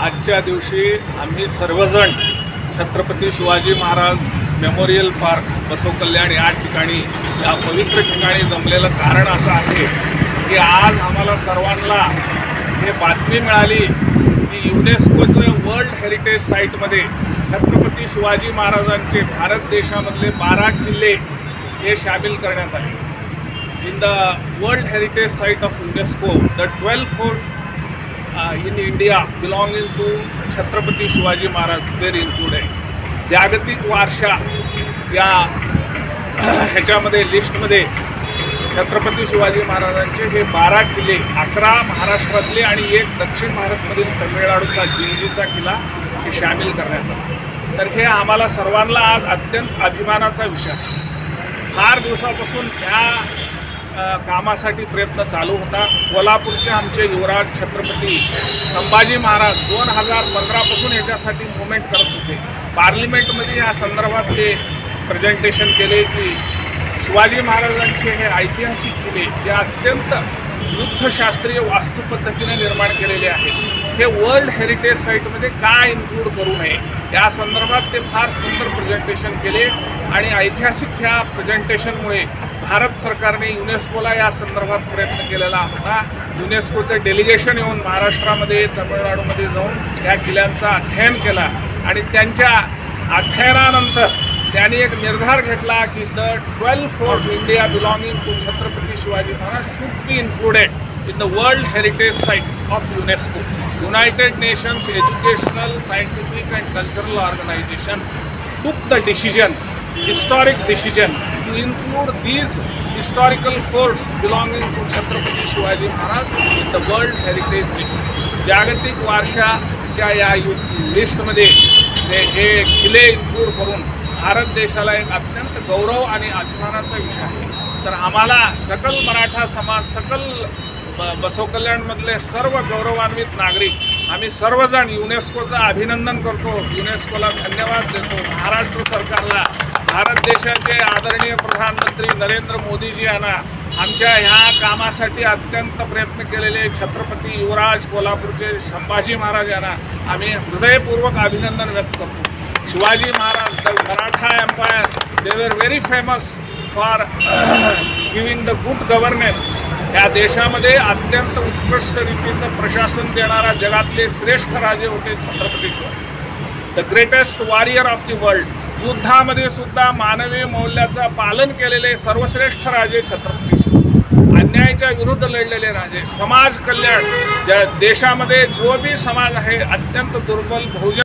आजच्या दिवशी आम्ही सर्वजण छत्रपती शिवाजी महाराज मेमोरियल पार्क बसवकल्याण या ठिकाणी या पवित्र ठिकाणी जमलेलं कारण असं आहे की आज आम्हाला सर्वांना हे बातमी मिळाली की युनेस्कोच्या वर्ल्ड हेरिटेज साईटमध्ये छत्रपती शिवाजी महाराजांचे भारत देशामधले 12 किल्ले हे शामिल करण्यात आले. In the World Heritage Site of UNESCO, the 12 forts in India belonging to Chhatrapati Shivaji Maharaj were included. जागतिक वारसा या ह्याच्यामध्ये लिस्टमध्ये छत्रपती शिवाजी महाराजांचे हे 12 किल्ले, 11 महाराष्ट्रातले आणि एक दक्षिण भारतमधील तमिळनाडूचा जिंजीचा किल्ला हे शामिल करण्यात आला. तर हे आम्हाला सर्वांना आज अत्यंत अभिमानाचा विषय आहे. फार दिवसापासून ह्या कामासाठी प्रयत्न चालू होता. कोल्हापूरचे आमचे युवराज छत्रपती संभाजी महाराज 2015पासून याच्यासाठी मुवमेंट करत होते. पार्लिमेंटमध्ये या संदर्भात ते प्रेझेंटेशन केले की शिवाजी महाराजांचे हे ऐतिहासिक किल्ले जे अत्यंत युद्धशास्त्रीय वास्तुपद्धतीने निर्माण केलेले आहेत हे वर्ल्ड हेरिटेज साईटमध्ये का इन्क्लूड करू नये या संदर्भात ते फार सुंदर प्रेझेंटेशन केले आणि ऐतिहासिक ह्या प्रेझेंटेशनमुळे भारत सरकारने युनेस्कोला या संदर्भात प्रयत्न केलेला होता. युनेस्कोचं डेलिगेशन येऊन महाराष्ट्रामध्ये तमिळनाडूमध्ये जाऊन या किल्ल्यांचा अध्ययन केला आणि त्यांच्या अध्ययनानंतर त्यांनी एक निर्धार घेतला की the 12 fort India belonging to Chhatrapati Shivaji Maharaj should be included in the World Heritage Site of UNESCO. United Nations Educational, Scientific and Cultural Organization took the decision, historic decision, to include these historical forts belonging to Chhatrapati Shivaji Maharaj in the World Heritage List. जागतिक वारशाच्या या लिस्टमध्ये हे किल्ले include करून भारत देशाला एक अत्यंत गौरव आणि अभिमानाचा विषय आहे. तर आम्हाला सकल मराठा समाज, सकल बसवकल्याणमधले सर्व गौरवान्वित नागरिक आम्ही सर्वजण युनेस्कोचं अभिनंदन करतो, युनेस्कोला धन्यवाद देतो. महाराष्ट्र सरकारला, भारत देशाचे आदरणीय प्रधानमंत्री नरेंद्र मोदीजी यांना आमच्या ह्या कामासाठी अत्यंत प्रयत्न केलेले छत्रपती युवराज कोल्हापूरचे संभाजी महाराज यांना आम्ही हृदयपूर्वक अभिनंदन व्यक्त करतो. Shivaji Maharaj, the Maratha empire, they were very famous for giving the good governance. या देशामध्ये अत्यंत उत्कृष्ट रीतीचं प्रशासन देणारा जगातले श्रेष्ठ राजे होते Chhatrapati Shivaji, the greatest warrior of the world. युद्धामध्ये सुद्धा मानवी मौल्याचं पालन केलेले सर्वश्रेष्ठ राजे छत्रपती शिवाजी, अन्यायाच्या विरुद्ध लढलेले राजे, समाज कल्याण, ज्या देशामध्ये जो बी समाज आहे अत्यंत दुर्बल बहुजन